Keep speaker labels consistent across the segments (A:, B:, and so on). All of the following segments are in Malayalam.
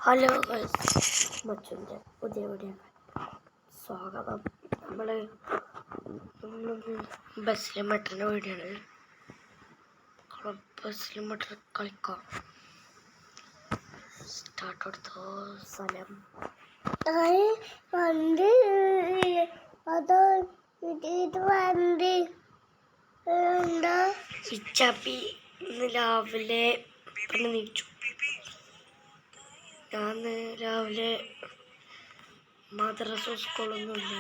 A: ഹലോ മച്ചുൻ്റെ പുതിയ വീഡിയോ സ്വാഗതം. നമ്മൾ ബസ്സിലെ മട്ടൻ്റെ വീഡിയോ ആണ്. ബസ്സിലെ മട്ടൻ കളിക്കാം. സ്റ്റാർട്ട് എടുത്തോ. സ്ഥലം ഇച്ചാപ്പി ഇന്ന് രാവിലെ നീച്ചു. ഞാൻ രാവിലെ മദ്രസ സ്കൂളൊന്നുമില്ല.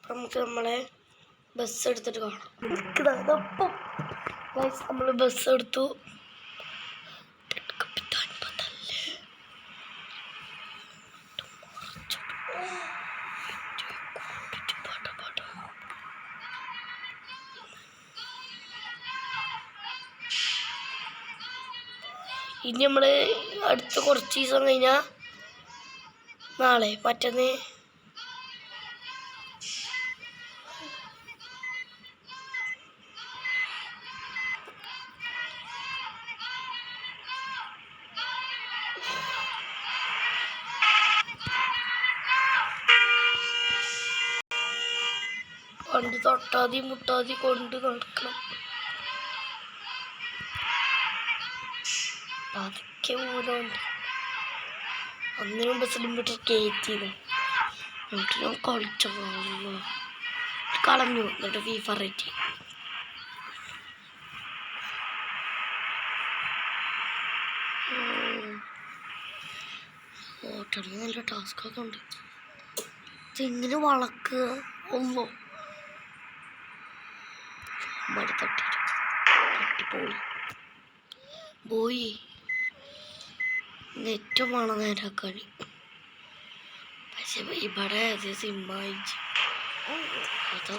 A: നമുക്ക് നമ്മളെ ബസ് എടുത്തിട്ട് കാണാം. നമ്മൾ ബസ് എടുത്തു. ഇനി നമ്മൾ അടുത്ത കുറച്ച് ദിവസം കഴിഞ്ഞാൽ നാളെ മറ്റന്ന് പണ്ട് തൊട്ടാതി മുട്ടാതി കൊണ്ട് നടക്കണം. പതുക്കെ മൂലമുണ്ട്. ഒന്നിനും ബസ്സിലും വിട്ട് കയറ്റിയത് എന്നിട്ട് കളിച്ചു കളഞ്ഞു. എന്നിട്ട് ഫീഫ റേറ്റ് ഓട്ടറിന് നല്ല ടാസ്കൊക്കെ ഉണ്ട്. തെങ്ങിന് വളക്കുക ഒന്നോ മടി തട്ടിപ്പോയി പോയി. നെറ്റും വേണം നേരാക്കാൻ. പക്ഷെ ഇവിടെ അത് സിമ്മായി അതാ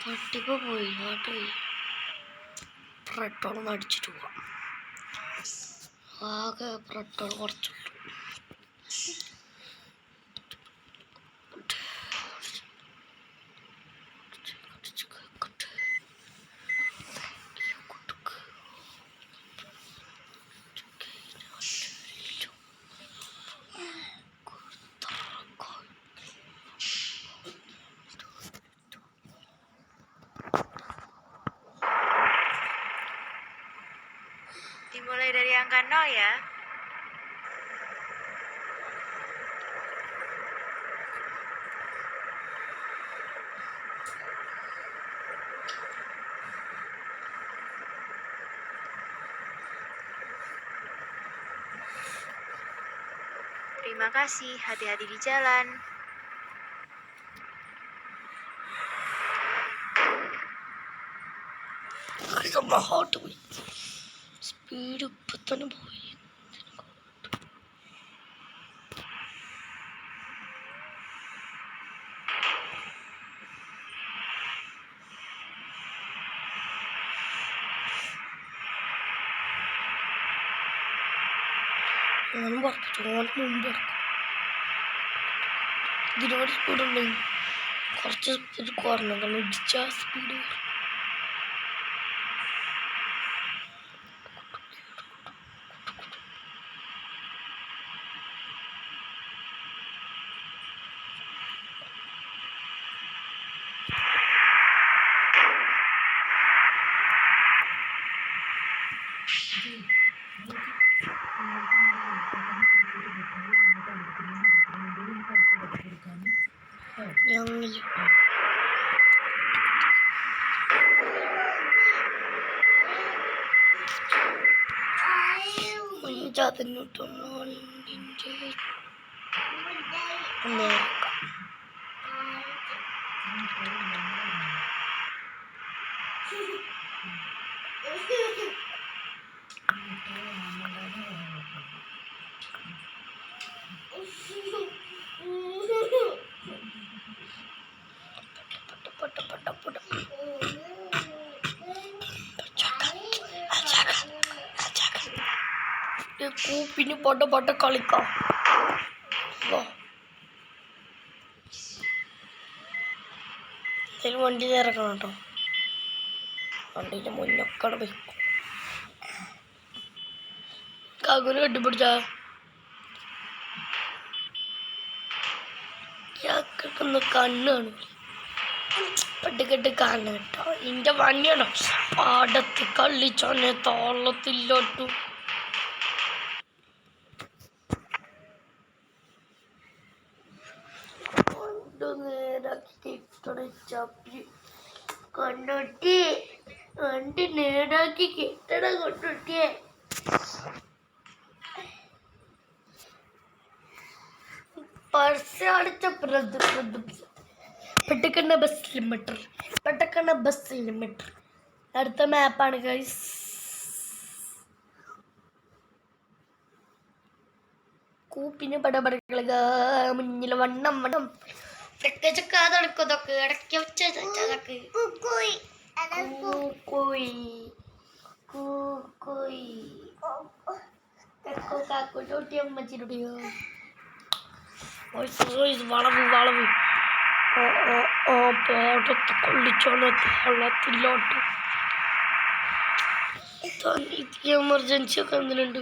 A: തട്ടിപ്പോ പോയി. ആട്ട് പോയി. പെട്രോളൊന്ന് അടിച്ചിട്ട് പോവാം. ആകെ petrol കുറച്ചുള്ളൂ.
B: Dimulai dari angka 0 ya. Terima kasih, hati-hati di jalan.
A: Speed ഇപ്പം തന്നെ പോയി. ഓണം പുറത്തു മുമ്പ് ഇതിനോട് സ്പീഡുണ്ടെങ്കിൽ കുറച്ച് സ്പീഡ് കുറഞ്ഞു. കാരണം ഇടിച്ച സ്പീഡ് ഞങ്ങൾ ചതഞ്ഞിട്ടൊന്ന് വണ്ടിൻ്റെ കൂപ്പിന് പൊട്ട കളിക്കാം. ഇതിൽ വണ്ടി ഇറക്കണം കേട്ടോ. വണ്ടീൻ്റെ മുന്നൊക്കെ പോയി കാകുല് കെട്ടിപ്പിടിച്ച ഒന്ന് കണ്ണാണ് പെട്ടിക്കെട്ട് കാണുക കേട്ടോ. ഇതിൻ്റെ വണ്ടിയാണോ പാടത്ത് കളിച്ചോനെ തോളത്തിലോട്ടു. നേരാക്കി ചപ്പി കൊണ്ടോട്ടി വണ്ടി നേരാക്കി കെട്ടട കൊണ്ടോട്ടിയെ. അടിച്ച പെട്ടക്കണ്ണ ബസ് ലിമിറ്റർ. അടുത്ത മാപ്പാണ് ഗൈസ്. കൂപ്പിന് പടപടക്കളക മുന്നിൽ വണ്ണം ചക്കാതൊക്കെ ഇടയ്ക്ക് വെച്ചതൊക്കെ അമ്മച്ചിരുടിയോ വളവ് പാടത്ത് കൊള്ളിച്ചോളെ വെള്ളത്തിലോട്ട്. എമർജൻസി ഒക്കെ എന്തിനുണ്ട്?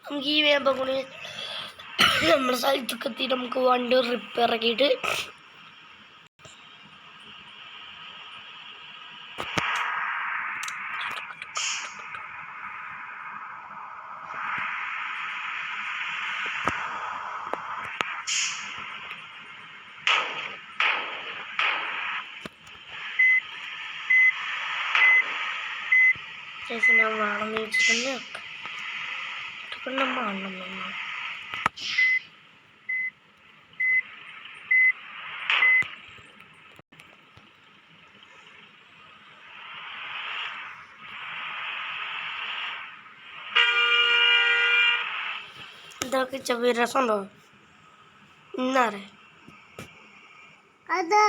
A: നമുക്ക് ഈ വേമ്പം കൂടി നമ്മുടെ സ്ഥലത്തൊക്കെ എത്തി നമുക്ക് വണ്ടി റിപ്പയർ ആക്കിയിട്ട് ഞാൻ വേണമെന്ന് വെച്ചിട്ട് വെക്കാം. ഇതൊക്കെ ചെറിയ രസമുണ്ടോ ഇന്നാരെ അത്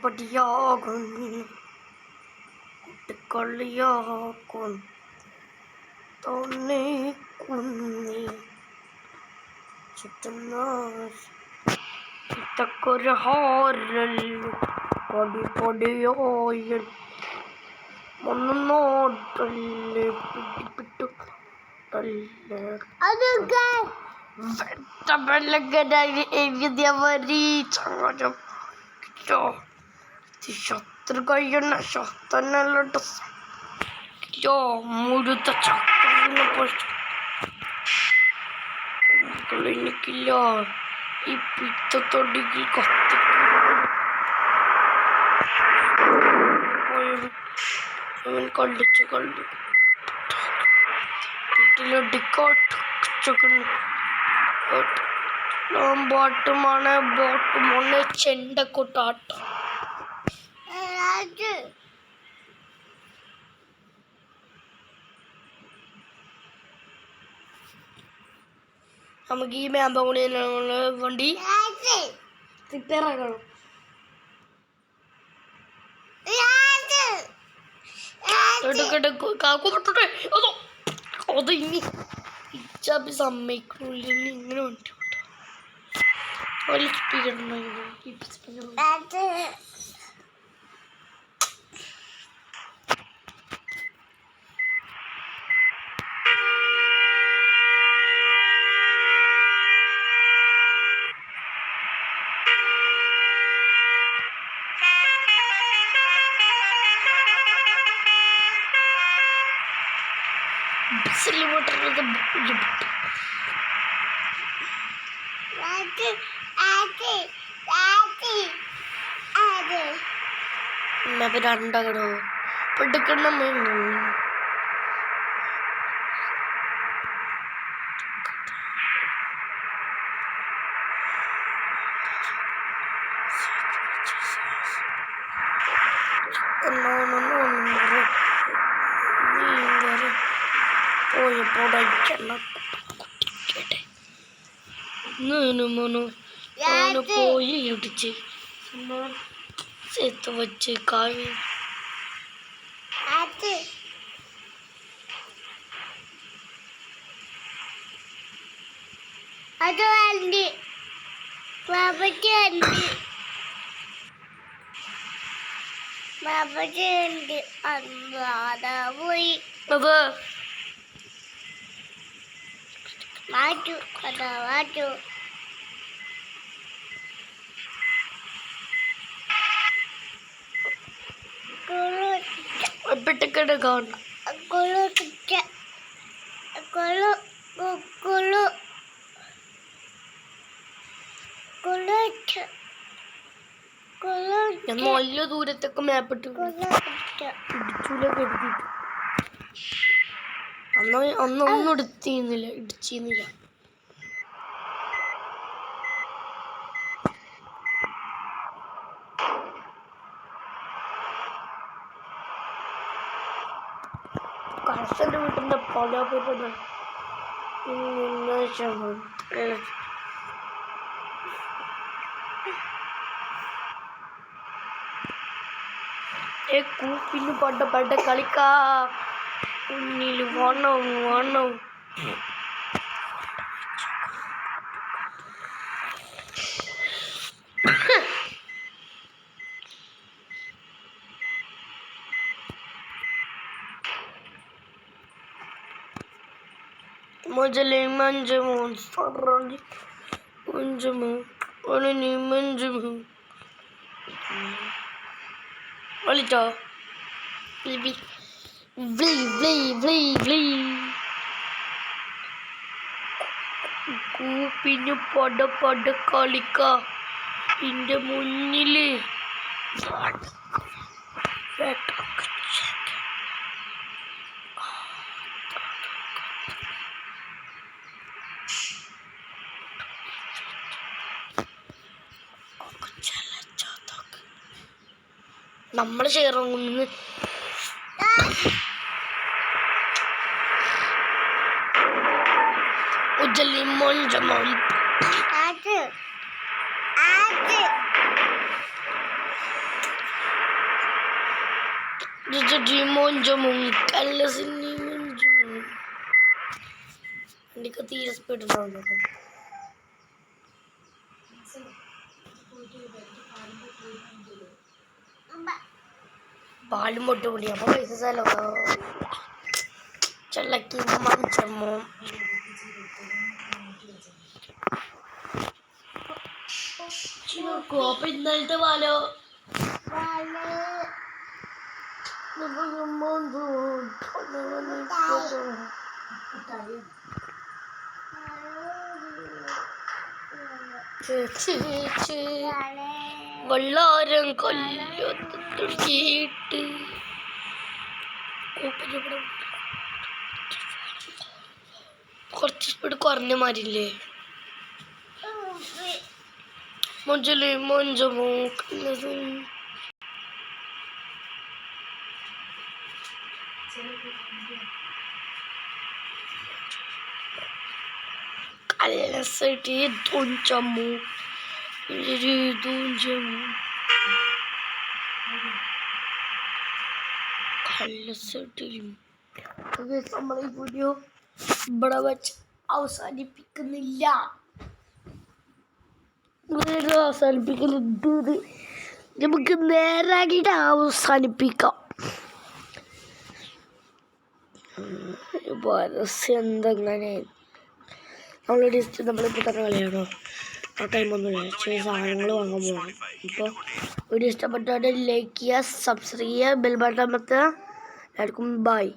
A: പട്ടിയാകും കുട്ടിക്കളിയാക്കും തോന്നിക്കുന്നി ചുറ്റുന്ന ഇതൊക്കൊരു ഹാരല്ലു പൊടിയോയിൽ ഒന്നോട്ടല്ലേ പിടിപ്പിട്ടു എഴുതിയ വരി ചങ്ങാരം ശത്രു കഴിയുന്ന ശസ്ത്രനല്ലോട്ട് മുഴുത്ത ചക്രനെ എനിക്കില്ല ഈ പിത്തത്തൊടിയിൽ കത്തി കള്ളിച്ചു വീട്ടിലൊട്ടിക്കോട്ടുമാണ് ബോട്ട് മോനെ ചെണ്ടക്കൊട്ടാട്ടം. നമുക്ക് ഈ മാമ്പ കൂടി വണ്ടി റിപ്പയർ ആക്കണം. അത് ഇനി ഇച്ചാപ്പി സമ്മതിക്കുന്നില്ല. ഇങ്ങനെ വണ്ടി രണ്ടകടോ പെടുക്കണം. പോയി ഇടിച്ച് ചേത്ത് വെച്ച് കാവി
C: അത് വണ്ടി ബാബയ്ക്ക് വണ്ടി അല്ലാതെ പോയി മാറ്റു കഥ മാറ്റു
A: പെട്ടക്കട കാണ
C: കുളു കുളു കുളു കുളു കുളു
A: ഞാൻ നല്ല ദൂരത്തൊക്കെ മാപ്പിട്ട് ഇടിച്ചൂല കരുതിട്ട് അന്നൊന്നും ഇടിച്ചിരുന്നില്ല കർഷന്റെ വീട്ടിന്റെ പല കൂപ്പിന് പട്ട കളിക്കാ ഉന്നിൽ വണം മുജലെ മഞ്ചമോ സറഞ്ചി മഞ്ചമോ ഒളിനി മഞ്ചമോ ഒളിച്ചോ കൂപ്പിന് പട കളിക്ക ഇന്റെ മുന്നില് നമ്മള് ചേർന്ന് ഉജ്ജലി മഞ്ചമം മഞ്ചമും കല്ലസിനി മഞ്ചമും എനിക്ക് തീരെ സ്പീഡ് ഉണ്ടാവുന്നു പാലും പൊട്ട് പൊടി അപ്പൊ പൈസ സ്ഥലോ ചെള്ളക്കി മഞ്ചമോ അപ്പൊ ഇന്നലത്തെ പാലോ വള്ളാരം കൊല്ലീട്ട് കുറച്ച് സ്പീഡ് കുറഞ്ഞ മാതിരില്ലേ മുഞ്ചലി മഞ്ചമോ കല്ലസടി തുഞ്ചമോ നമ്മളെ വീഡിയോ ഇവിടെ വെച്ച് അവസാനിപ്പിക്കുന്നില്ല അവസാനിപ്പിക്കുന്നുണ്ട് നമുക്ക് നേരാക്കിയിട്ട് അവസാനിപ്പിക്കാം എന്തെങ്ങനെ നമ്മളിപ്പോൾ തന്നെ കളിയാണോ ആ ടൈമൊന്നുമില്ല ചെറിയ സാധനങ്ങൾ വാങ്ങാൻ പോകണം ഇപ്പോൾ വീഡിയോ ഇഷ്ടപ്പെട്ടാൽ ലൈക്ക് ചെയ്യുക സബ്സ്ക്രൈബ് ചെയ്യുക ബെൽ ബട്ടൺ അമർത്തുക എല്ലാവർക്കും ബൈ